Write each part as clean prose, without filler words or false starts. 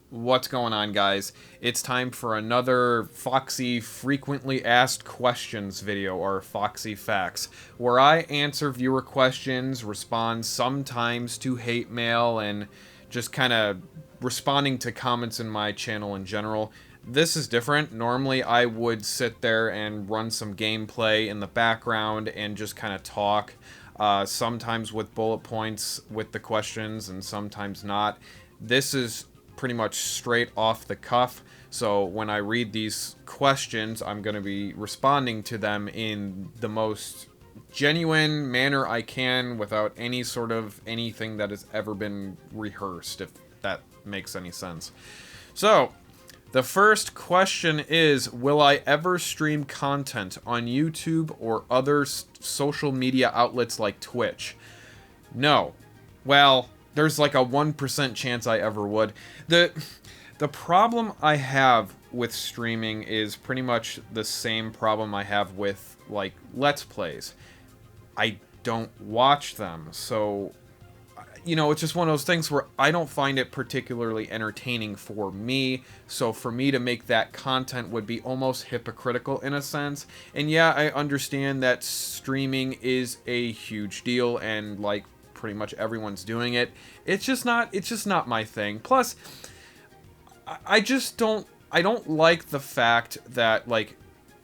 What's going on, guys? It's time for another Foxxy frequently asked questions video, or Foxxy Facts, where I answer viewer questions, respond sometimes to hate mail, and just kind of responding to comments in my channel in general. This is different. Normally I would sit there and run some gameplay in the background and just kind of talk, sometimes with bullet points with the questions and sometimes not. This is pretty much straight off the cuff. So when I read these questions, I'm going to be responding to them in the most genuine manner I can without any sort of anything that has ever been rehearsed, if that makes any sense. So, the first question is, will I ever stream content on YouTube or other social media outlets like Twitch? No. Well, there's like a 1% chance I ever would. The problem I have with streaming is pretty much the same problem I have with, like, Let's Plays. I don't watch them, so, you know, it's just one of those things where I don't find it particularly entertaining for me, so for me to make that content would be almost hypocritical in a sense. And yeah, I understand that streaming is a huge deal, and, like, pretty much everyone's doing it. It's just not my thing. Plus, I don't like the fact that, like,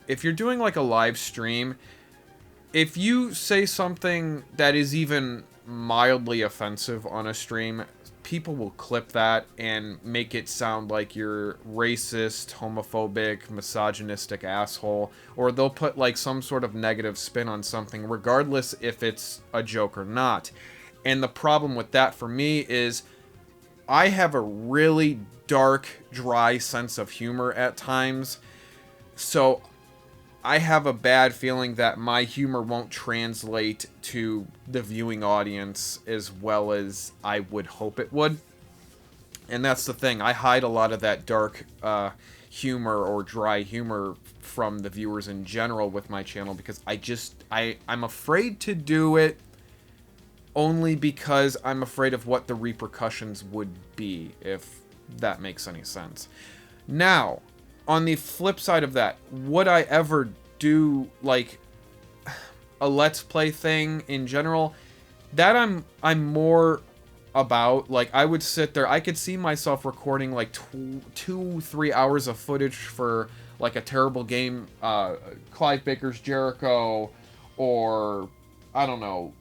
if you're doing like a live stream, if you say something that is even mildly offensive on a stream, people will clip that and make it sound like you're racist, homophobic, misogynistic asshole, or they'll put like some sort of negative spin on something regardless if it's a joke or not. And the problem with that for me is I have a really dark, dry sense of humor at times. So I have a bad feeling that my humor won't translate to the viewing audience as well as I would hope it would. And that's the thing. I hide a lot of that dark humor or dry humor from the viewers in general with my channel because I'm afraid to do it only because I'm afraid of what the repercussions would be, if that makes any sense. Now, on the flip side of that, would I ever do, like, a Let's Play thing in general? That I'm more about. Like, I would sit there, I could see myself recording, like, 2-3 hours of footage for, like, a terrible game, Clive Baker's Jericho, or, I don't know,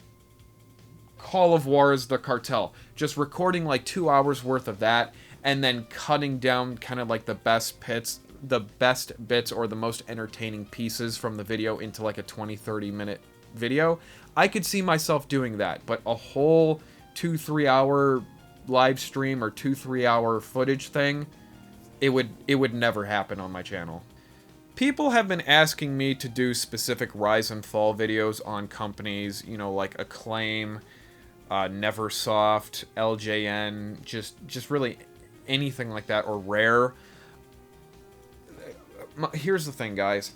Call of Juarez The Cartel. Just recording like 2 hours worth of that and then cutting down kind of like the best bits or the most entertaining pieces from the video into like a 20-30 minute video. I could see myself doing that, but a whole 2-3 hour live stream or 2-3 hour footage thing, it would never happen on my channel. People have been asking me to do specific rise and fall videos on companies, you know, like Acclaim, Neversoft, LJN, just really anything like that, or Rare. Here's the thing, guys.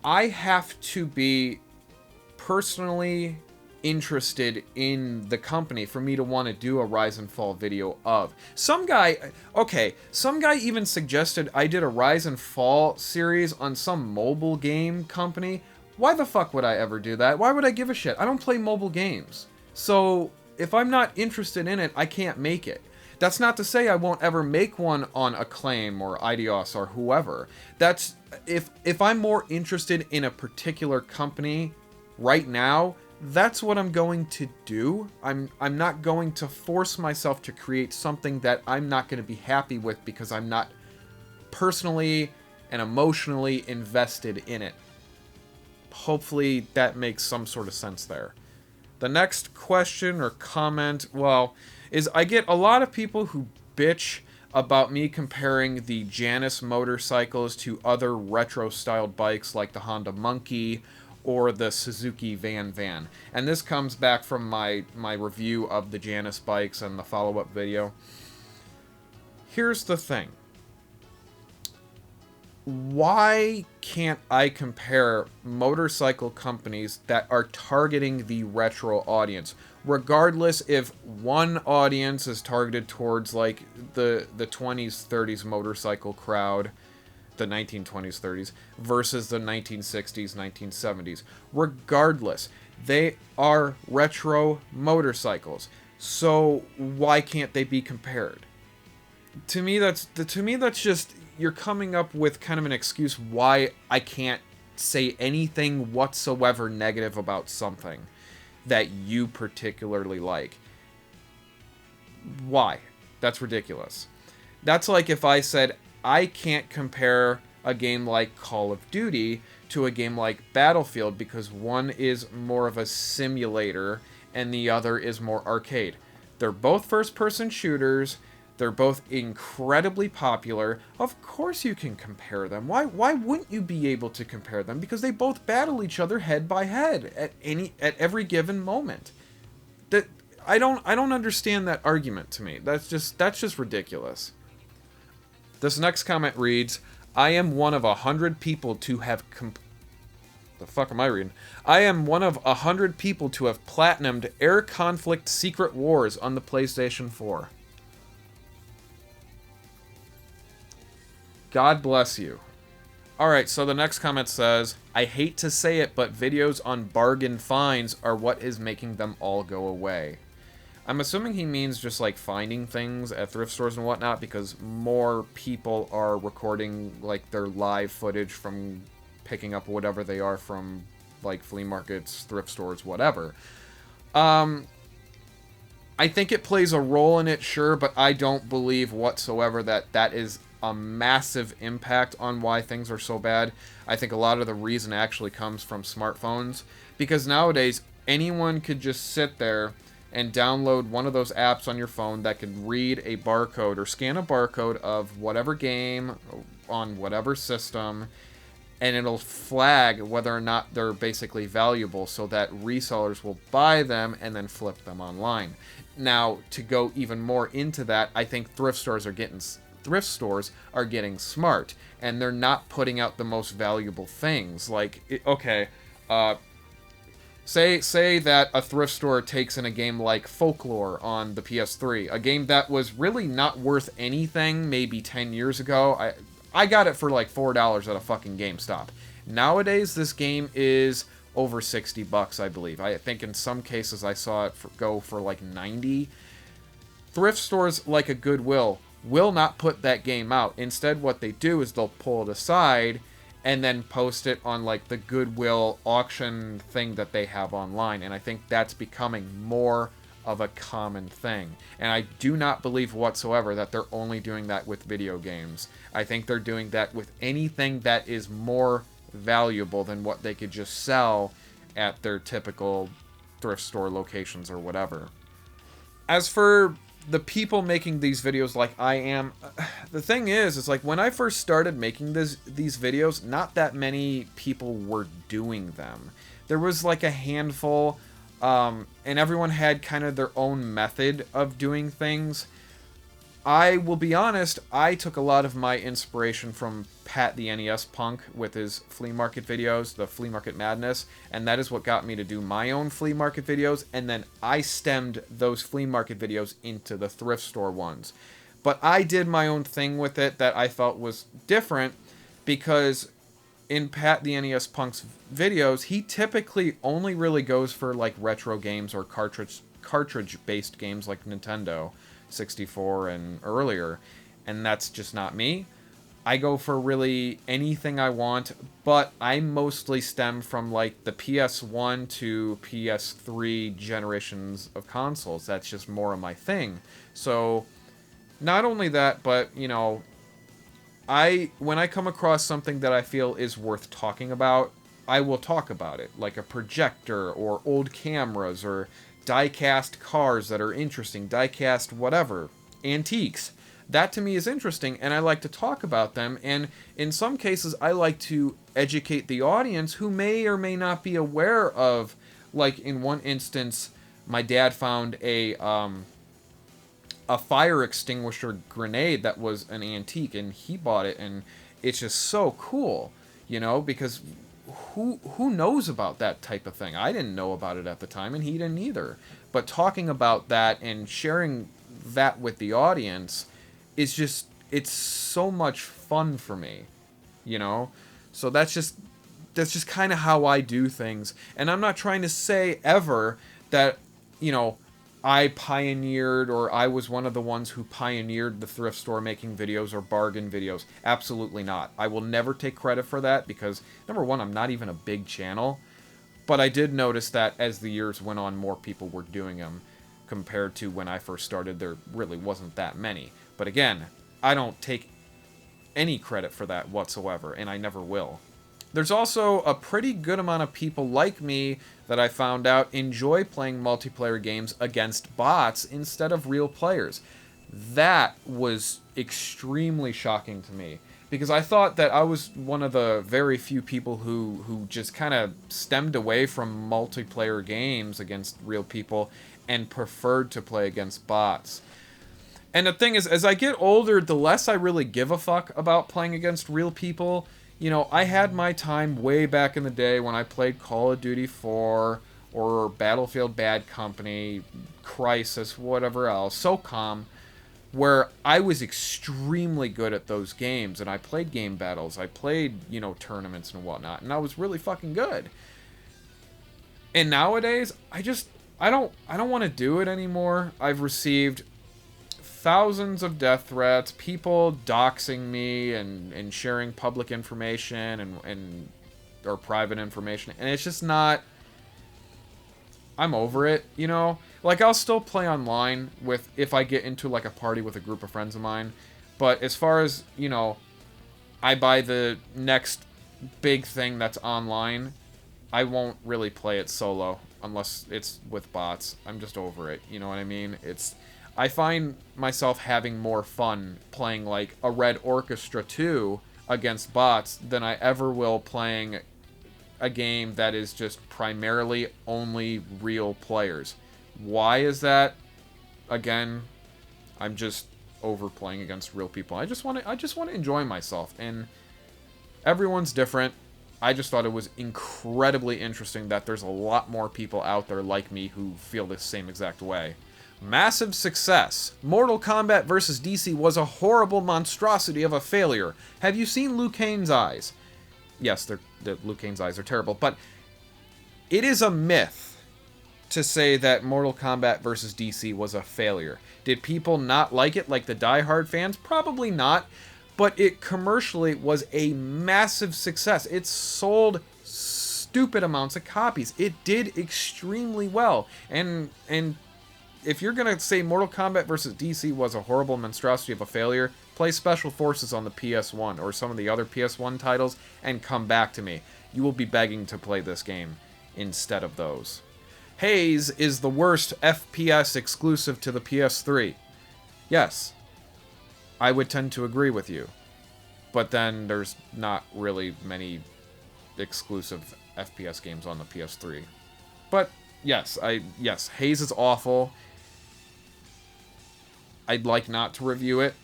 I have to be personally interested in the company for me to want to do a rise and fall video of. Some guy even suggested I did a rise and fall series on some mobile game company. Why the fuck would I ever do that? Why would I give a shit? I don't play mobile games. So, if I'm not interested in it, I can't make it. That's not to say I won't ever make one on Acclaim or Idios or whoever. That's, if I'm more interested in a particular company right now, that's what I'm going to do. I'm not going to force myself to create something that I'm not going to be happy with because I'm not personally and emotionally invested in it. Hopefully that makes some sort of sense there. The next question or comment, well, is I get a lot of people who bitch about me comparing the Janus motorcycles to other retro-styled bikes like the Honda Monkey or the Suzuki Van. And this comes back from my review of the Janus bikes and the follow-up video. Here's the thing. Why can't I compare motorcycle companies that are targeting the retro audience? regardless if one audience is targeted towards like the 20s 30s motorcycle crowd, the 1920s 30s versus the 1960s 1970s, regardless, they are retro motorcycles, so why can't they be compared? To me that's just, you're coming up with kind of an excuse why I can't say anything whatsoever negative about something that you particularly like. Why? That's ridiculous. That's like if I said I can't compare a game like Call of Duty to a game like Battlefield because one is more of a simulator and the other is more arcade. They're both first-person shooters. They're both incredibly popular. Of course you can compare them. Why wouldn't you be able to compare them? Because they both battle each other head by head at every given moment. That I don't understand that argument to me. That's just ridiculous. This next comment reads, I am one of 100 people to have the fuck am I reading? I am one of 100 people to have platinumed Air Conflict Secret Wars on the PlayStation 4. God bless you. Alright, so the next comment says, I hate to say it, but videos on bargain finds are what is making them all go away. I'm assuming he means just like finding things at thrift stores and whatnot, because more people are recording like their live footage from picking up whatever they are from like flea markets, thrift stores, whatever. I think it plays a role in it, sure, but I don't believe whatsoever that that is a massive impact on why things are so bad. I think a lot of the reason actually comes from smartphones, because nowadays anyone could just sit there and download one of those apps on your phone that could read a barcode or scan a barcode of whatever game on whatever system, and it'll flag whether or not they're basically valuable so that resellers will buy them and then flip them online. Now, to go even more into that, I think thrift stores are getting smart, and they're not putting out the most valuable things. Like, okay, say that a thrift store takes in a game like Folklore on the PS3, a game that was really not worth anything maybe 10 years ago. I got it for like $4 at a fucking GameStop. Nowadays, this game is over $60, I believe. I think in some cases I saw it go for like 90. Thrift stores like a Goodwill will not put that game out. Instead, what they do is they'll pull it aside and then post it on like the Goodwill auction thing that they have online. And I think that's becoming more of a common thing. And I do not believe whatsoever that they're only doing that with video games. I think they're doing that with anything that is more valuable than what they could just sell at their typical thrift store locations or whatever. As for the people making these videos like I am, the thing is like when I first started making these videos, not that many people were doing them. There was like a handful, and everyone had kind of their own method of doing things. I will be honest, I took a lot of my inspiration from Pat the NES Punk with his flea market videos, the Flea Market Madness, and that is what got me to do my own flea market videos, and then I stemmed those flea market videos into the thrift store ones. But I did my own thing with it that I felt was different, because in Pat the NES Punk's videos, he typically only really goes for like retro games or cartridge-based games like Nintendo 64 and earlier, and that's just not me. I go for really anything I want, but I mostly stem from like the PS1 to PS3 generations of consoles. That's just more of my thing. So not only that, but you know, when I come across something that I feel is worth talking about, I will talk about it, like a projector or old cameras or die-cast cars that are interesting, die-cast whatever, antiques. That to me is interesting, and I like to talk about them, and in some cases I like to educate the audience who may or may not be aware of, like in one instance, my dad found a fire extinguisher grenade that was an antique, and he bought it, and it's just so cool, you know, because who knows about that type of thing? I didn't know about it at the time, and he didn't either. But talking about that and sharing that with the audience is just, it's so much fun for me, you know? So that's just kind of how I do things. And I'm not trying to say ever that, you know, I pioneered, or I was one of the ones who pioneered the thrift store making videos or bargain videos. Absolutely not. I will never take credit for that because, number one, I'm not even a big channel. But I did notice that as the years went on, more people were doing them compared to when I first started. There really wasn't that many. But again, I don't take any credit for that whatsoever, and I never will. There's also a pretty good amount of people like me that I found out enjoy playing multiplayer games against bots instead of real players. That was extremely shocking to me, because I thought that I was one of the very few people who just kind of stemmed away from multiplayer games against real people and preferred to play against bots. And the thing is, as I get older, the less I really give a fuck about playing against real people. You know, I had my time way back in the day when I played Call of Duty 4 or Battlefield Bad Company, Crisis, whatever else, SOCOM, where I was extremely good at those games, and I played game battles, I played, you know, tournaments and whatnot, and I was really fucking good. And nowadays, I don't want to do it anymore. I've received thousands of death threats, people doxing me and sharing public information and or private information, and it's just not, I'm over it, you know? Like, I'll still play online with, if I get into like a party with a group of friends of mine, but as far as, you know, I buy the next big thing that's online, I won't really play it solo unless it's with bots. I'm just over it, you know what I mean? I find myself having more fun playing like a Red Orchestra 2 against bots than I ever will playing a game that is just primarily only real players. Why is that? Again, I'm just over playing against real people. I just want to enjoy myself, and everyone's different. I just thought it was incredibly interesting that there's a lot more people out there like me who feel the same exact way. Massive success. Mortal Kombat vs. DC was a horrible monstrosity of a failure. Have you seen Liu Kane's eyes? Yes, Liu Kane's eyes are terrible, but it is a myth to say that Mortal Kombat vs. DC was a failure. Did people not like it, like the diehard fans? Probably not, but it commercially was a massive success. It sold stupid amounts of copies. It did extremely well, and if you're going to say Mortal Kombat vs. DC was a horrible monstrosity of a failure, play Special Forces on the PS1 or some of the other PS1 titles and come back to me. You will be begging to play this game instead of those. Haze is the worst FPS exclusive to the PS3. Yes, I would tend to agree with you. But then there's not really many exclusive FPS games on the PS3. But yes, Haze is awful. I'd like not to review it,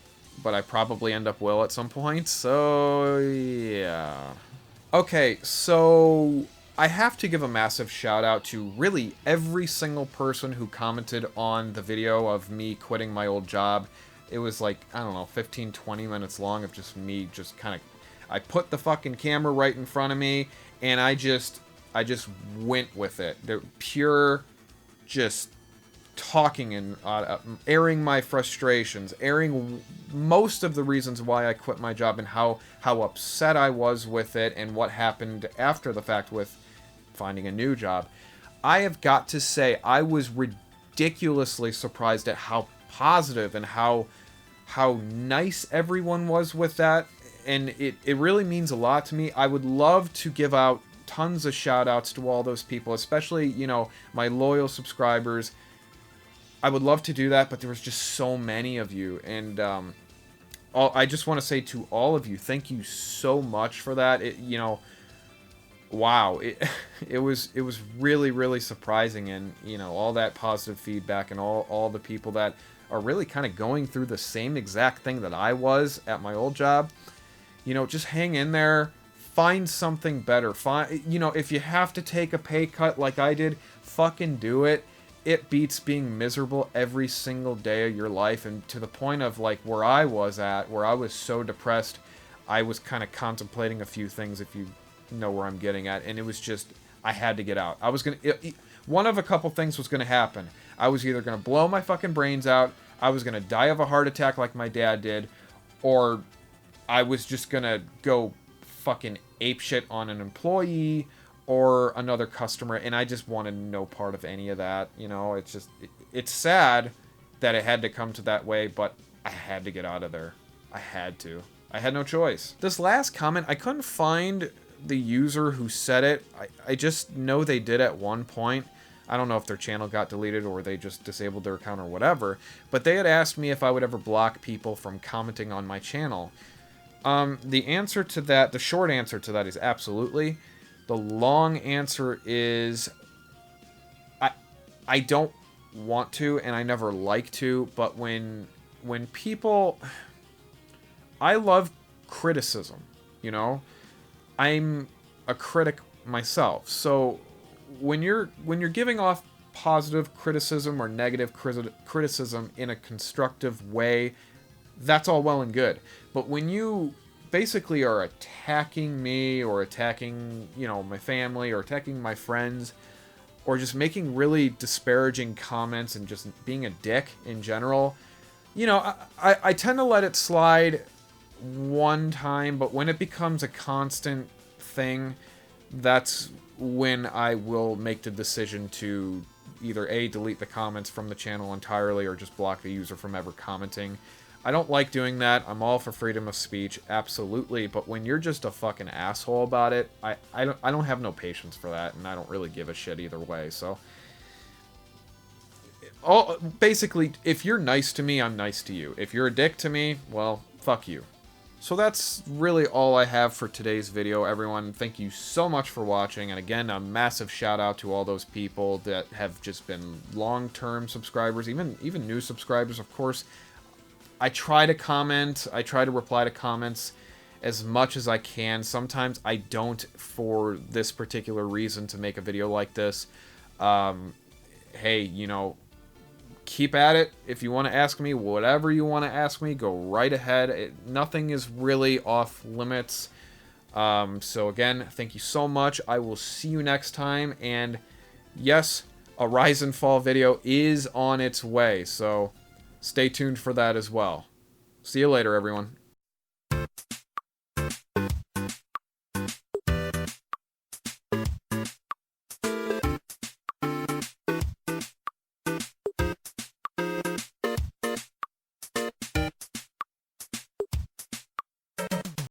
but I probably end up will at some point, so yeah. Okay, so I have to give a massive shout out to really every single person who commented on the video of me quitting my old job. It was like, I don't know, 15, 20 minutes long of just me just kind of, I put the fucking camera right in front of me, and I just went with it. They're pure, just talking and airing my frustrations, airing most of the reasons why I quit my job and how upset I was with it and what happened after the fact with finding a new job. I have got to say, I was ridiculously surprised at how positive and how nice everyone was with that, and it really means a lot to me. I would love to give out tons of shout outs to all those people, especially, you know, my loyal subscribers. I would love to do that, but there was just so many of you, and I just want to say to all of you, thank you so much for that. You know, wow, it was really, really surprising, and you know, all that positive feedback and all the people that are really kind of going through the same exact thing that I was at my old job. You know, just hang in there, find something better. You know, if you have to take a pay cut like I did, fucking do it. it beats being miserable every single day of your life, and to the point of like where I was at, where I was so depressed, I was kind of contemplating a few things, if you know where I'm getting at, and it was just, I had to get out. I was gonna, one of a couple things was gonna happen. I was either gonna blow my fucking brains out, I was gonna die of a heart attack like my dad did, or I was just gonna go fucking apeshit on an employee or another customer, and I just wanted no part of any of that. You know, it's just, it's sad that it had to come to that way, but I had to get out of there. I had to. I had no choice. This last comment, I couldn't find the user who said it. I just know they did at one point. I don't know if their channel got deleted or they just disabled their account or whatever, but they had asked me if I would ever block people from commenting on my channel. The answer to that, the short answer to that is absolutely. The long answer is I don't want to, and I never like to, but when people, I love criticism, you know? I'm a critic myself. So when you're giving off positive criticism or negative criticism in a constructive way, that's all well and good. But when you basically are attacking me or attacking, you know, my family or attacking my friends or just making really disparaging comments and just being a dick in general, you know, I tend to let it slide one time, but when it becomes a constant thing, that's when I will make the decision to either A, delete the comments from the channel entirely, or just block the user from ever commenting. I don't like doing that. I'm all for freedom of speech, absolutely, but when you're just a fucking asshole about it, I don't have no patience for that, and I don't really give a shit either way. So basically, if you're nice to me, I'm nice to you. If you're a dick to me, well, fuck you. So that's really all I have for today's video, everyone. Thank you so much for watching, and again, a massive shout out to all those people that have just been long-term subscribers, even new subscribers, of course. I try to comment, I try to reply to comments as much as I can. Sometimes I don't, for this particular reason, to make a video like this. Hey, you know, keep at it. If you want to ask me whatever you want to ask me, go right ahead. Nothing is really off limits. So again, thank you so much. I will see you next time. And yes, a Rise and Fall video is on its way. So stay tuned for that as well. See you later, everyone.